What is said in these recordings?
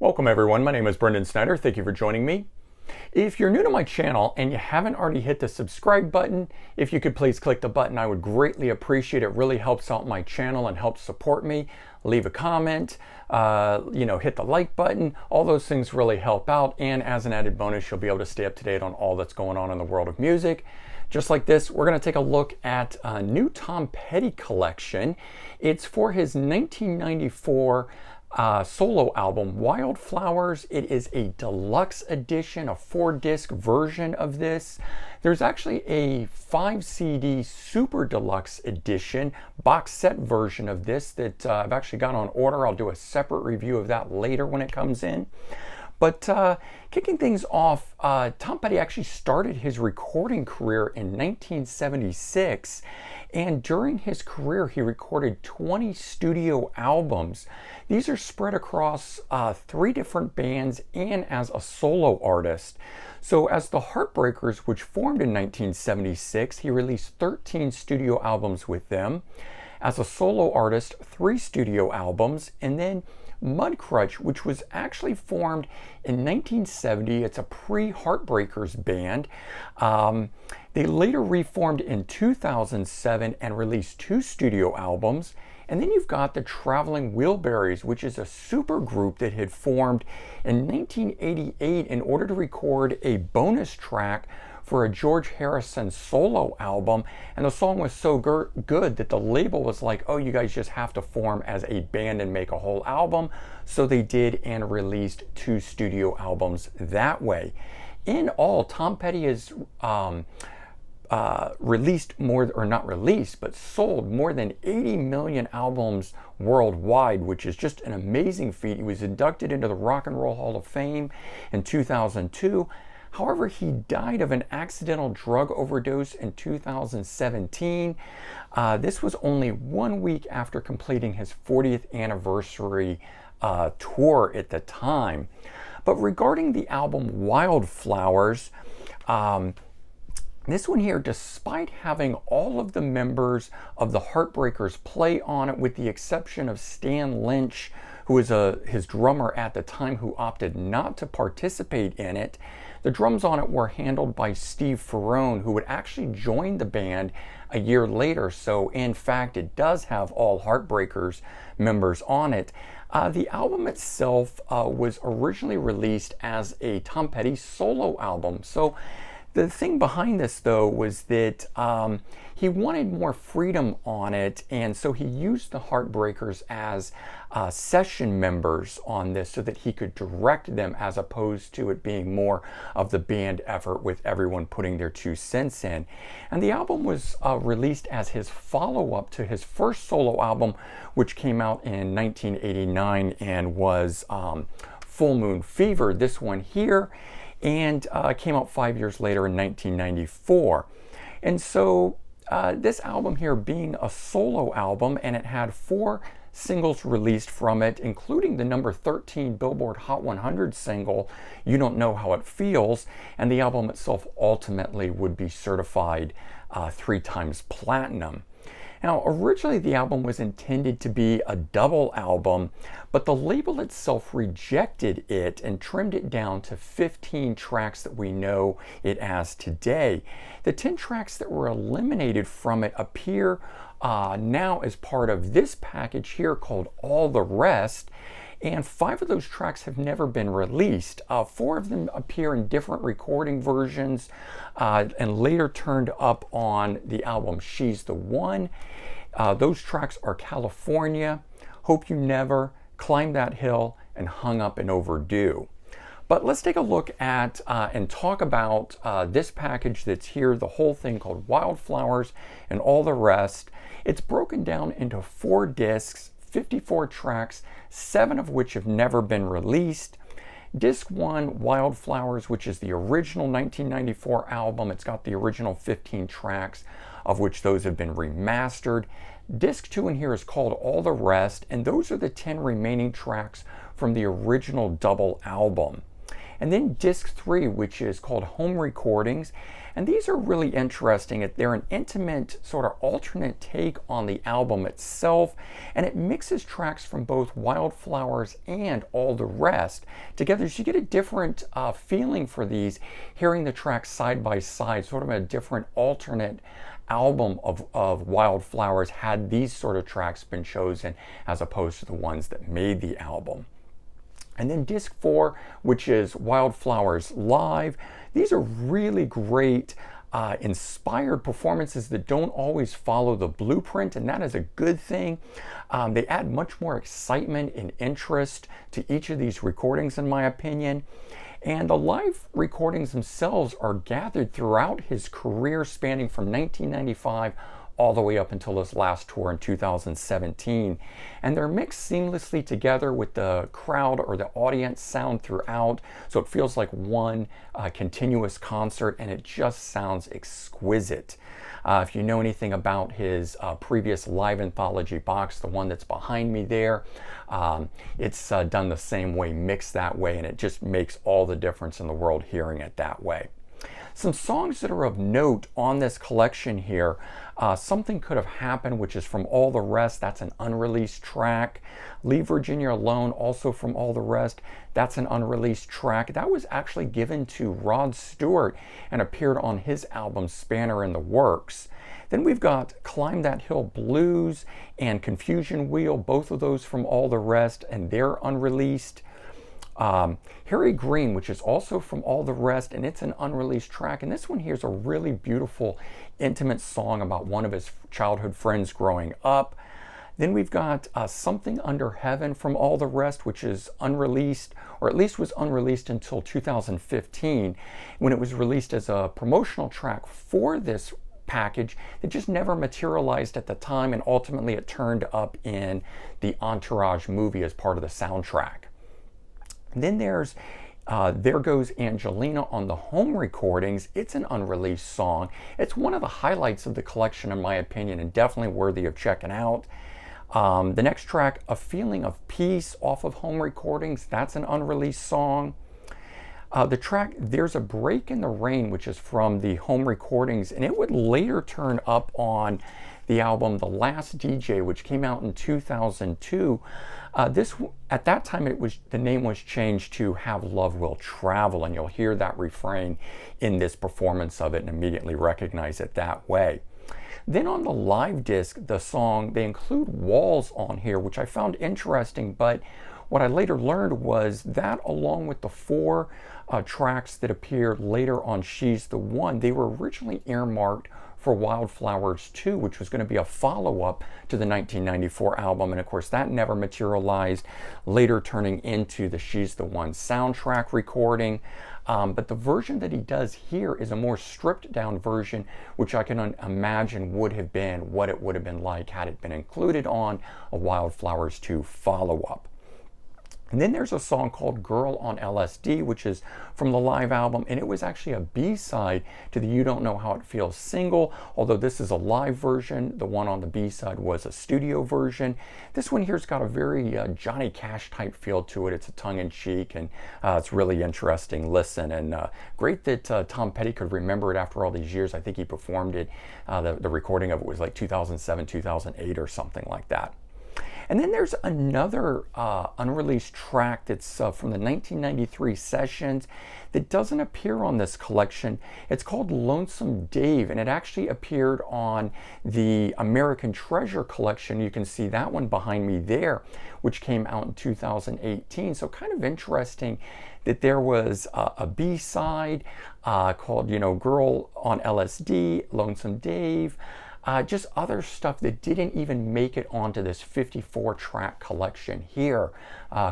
Welcome everyone, my name is Brendan Snyder. Thank you for joining me. If you're new to my channel and you haven't already hit the subscribe button, if you could please click the button, I would greatly appreciate it. It really helps out my channel and helps support me. Leave a comment, hit the like button. All those things really help out. And as an added bonus, you'll be able to stay up to date on all that's going on in the world of music. Just like this, we're going to take a look at a new Tom Petty collection. It's for his 1994 solo album, Wildflowers. It is a deluxe edition, a 4-disc version of this. There's actually a 5 CD super deluxe edition, box set version of this that I've actually got on order. I'll do a separate review of that later when it comes in. But kicking things off, Tom Petty actually started his recording career in 1976, and during his career he recorded 20 studio albums. These are spread across 3 different bands and as a solo artist. So as the Heartbreakers, which formed in 1976, he released 13 studio albums with them. As a solo artist, 3 studio albums, and then Mudcrutch, which was actually formed in 1970. It's a pre-Heartbreakers band. They later reformed in 2007 and released 2 studio albums. And then you've got the Traveling Wilburys, which is a super group that had formed in 1988 in order to record a bonus track for a George Harrison solo album, and the song was so good that the label was like, oh, you guys just have to form as a band and make a whole album. So they did and released 2 studio albums that way. In all, Tom Petty has sold more than 80 million albums worldwide, which is just an amazing feat. He was inducted into the Rock and Roll Hall of Fame in 2002. However, he died of an accidental drug overdose in 2017. This was only 1 week after completing his 40th anniversary tour at the time. But regarding the album Wildflowers, this one here, despite having all of the members of the Heartbreakers play on it, with the exception of Stan Lynch, who was his drummer at the time, who opted not to participate in it, the drums on it were handled by Steve Ferrone, who would actually join the band a year later. So in fact, it does have all Heartbreakers members on it. The album itself was originally released as a Tom Petty solo album. So the thing behind this, though, was that he wanted more freedom on it, and so he used the Heartbreakers as session members on this so that he could direct them, as opposed to it being more of the band effort with everyone putting their 2 cents in. And the album was released as his follow-up to his first solo album, which came out in 1989 and was Full Moon Fever, this one here, and came out 5 years later in 1994. And so this album here being a solo album, and it had 4 singles released from it, including the number 13 Billboard Hot 100 single, You Don't Know How It Feels, and the album itself ultimately would be certified 3 times platinum. Now, originally the album was intended to be a double album, but the label itself rejected it and trimmed it down to 15 tracks that we know it as today. The 10 tracks that were eliminated from it appear now as part of this package here called All the Rest, and 5 of those tracks have never been released. 4 of them appear in different recording versions and later turned up on the album She's the One. Those tracks are California, Hope You Never, Climb That Hill, and Hung Up and Overdue. But let's take a look at and talk about this package that's here, the whole thing called Wildflowers and All the Rest. It's broken down into 4 discs, 54 tracks, 7 of which have never been released. Disc 1, Wildflowers, which is the original 1994 album. It's got the original 15 tracks, of which those have been remastered. Disc 2 in here is called All the Rest, and those are the 10 remaining tracks from the original double album. And then disc 3, which is called Home Recordings. And these are really interesting. They're an intimate sort of alternate take on the album itself, and it mixes tracks from both Wildflowers and All the Rest together, so you get a different feeling for these, hearing the tracks side by side, sort of a different alternate album of Wildflowers had these sort of tracks been chosen as opposed to the ones that made the album. And then disc 4, which is Wildflowers Live. These are really great inspired performances that don't always follow the blueprint, and that is a good thing. They add much more excitement and interest to each of these recordings, in my opinion. And the live recordings themselves are gathered throughout his career, spanning from 1995 all the way up until his last tour in 2017. And they're mixed seamlessly together with the crowd or the audience sound throughout, so it feels like one continuous concert, and it just sounds exquisite. If you know anything about his previous live anthology box, the one that's behind me there, it's done the same way, mixed that way, and it just makes all the difference in the world hearing it that way. Some songs that are of note on this collection here, Something Could Have Happened, which is from All the Rest. That's an unreleased track. Leave Virginia Alone, also from All the Rest. That's an unreleased track. That was actually given to Rod Stewart and appeared on his album Spanner in the Works. Then we've got Climb That Hill Blues and Confusion Wheel, both of those from All the Rest, and they're unreleased. Harry Green, which is also from All the Rest, and it's an unreleased track. And this one here is a really beautiful, intimate song about one of his childhood friends growing up. Then we've got Something Under Heaven from All the Rest, which is unreleased, or at least was unreleased until 2015, when it was released as a promotional track for this package that just never materialized at the time, and ultimately it turned up in the Entourage movie as part of the soundtrack. And then there's There Goes Angelina on the Home Recordings. It's an unreleased song. It's one of the highlights of the collection, in my opinion, and definitely worthy of checking out. The next track, A Feeling of Peace, off of Home Recordings. That's an unreleased song. The track There's a Break in the Rain, which is from the Home Recordings, and it would later turn up on the album The Last DJ, which came out in 2002. At that time, the name was changed to Have Love Will Travel, and you'll hear that refrain in this performance of it and immediately recognize it that way. Then on the live disc, the song, they include Walls on here, which I found interesting, but what I later learned was that, along with the 4 tracks that appeared later on She's the One, they were originally earmarked for Wildflowers 2, which was going to be a follow-up to the 1994 album, and of course that never materialized, later turning into the She's the One soundtrack recording. But the version that he does here is a more stripped down version, which I can imagine would have been what it would have been like had it been included on a Wildflowers 2 follow-up. And then there's a song called Girl on LSD, which is from the live album, and it was actually a B-side to the You Don't Know How It Feels single, although this is a live version. The one on the B-side was a studio version. This one here's got a very Johnny Cash type feel to it. It's a tongue-in-cheek, and it's really interesting listen, and great that Tom Petty could remember it after all these years. I think he performed it, the recording of it was like 2007, 2008 or something like that. And then there's another unreleased track that's from the 1993 sessions that doesn't appear on this collection. It's called Lonesome Dave, and it actually appeared on the American Treasure collection. You can see that one behind me there, which came out in 2018. So kind of interesting that there was a B-side called, Girl on LSD, Lonesome Dave, just other stuff that didn't even make it onto this 54-track collection here.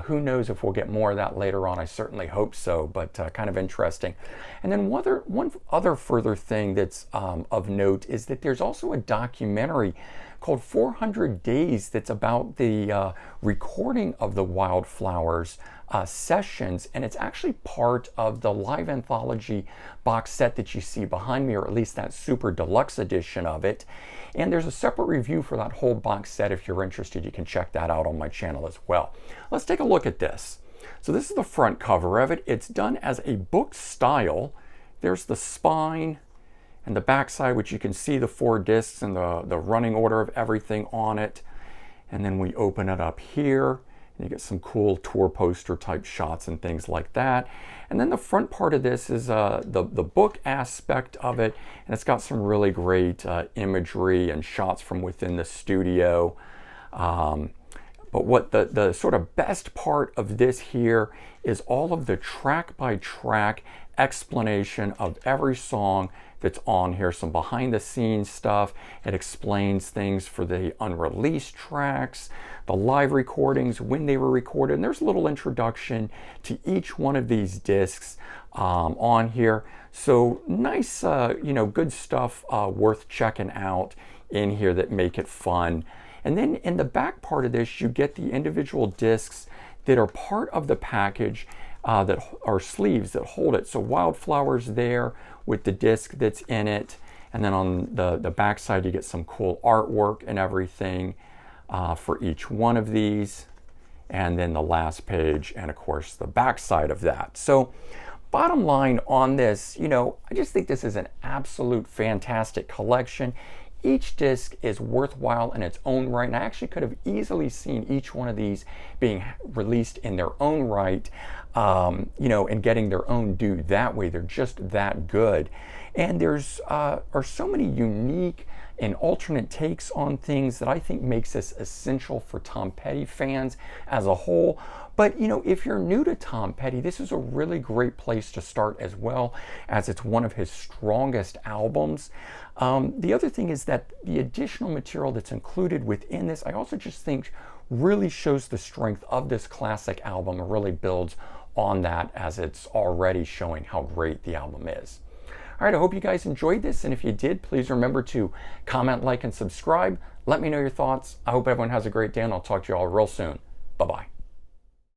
Who knows if we'll get more of that later on. I certainly hope so, but kind of interesting. And then one other further thing that's of note is that there's also a documentary called 400 Days that's about the recording of the Wildflowers sessions, and it's actually part of the live anthology box set that you see behind me, or at least that super deluxe edition of it. And there's a separate review for that whole box set. If you're interested, you can check that out on my channel as well. Let's take a look at this. So this is the front cover of it. It's done as a book style. There's the spine and the back side, which you can see the 4 discs and the running order of everything on it. And then we open it up here, and you get some cool tour poster type shots and things like that. And then the front part of this is the book aspect of it, and it's got some really great imagery and shots from within the studio. But what the sort of best part of this here is all of the track by track explanation of every song that's on here. Some behind the scenes stuff. It explains things for the unreleased tracks, the live recordings, when they were recorded. And there's a little introduction to each one of these discs on here. So nice, good stuff worth checking out in here that make it fun. And then in the back part of this, you get the individual discs that are part of the package that are sleeves that hold it. So Wildflowers there with the disc that's in it. And then on the back side, you get some cool artwork and everything for each one of these. And then the last page, and of course, the back side of that. So bottom line on this, I just think this is an absolute fantastic collection. Each disc is worthwhile in its own right, and I actually could have easily seen each one of these being released in their own right, and getting their own due that way. They're just that good. And there's are so many unique and alternate takes on things that I think makes this essential for Tom Petty fans as a whole. But if you're new to Tom Petty, this is a really great place to start, as well as it's one of his strongest albums. The other thing is that the additional material that's included within this, I also just think really shows the strength of this classic album and really builds on that, as it's already showing how great the album is. All right, I hope you guys enjoyed this, and if you did, please remember to comment, like, and subscribe. Let me know your thoughts. I hope everyone has a great day, and I'll talk to you all real soon. Bye-bye.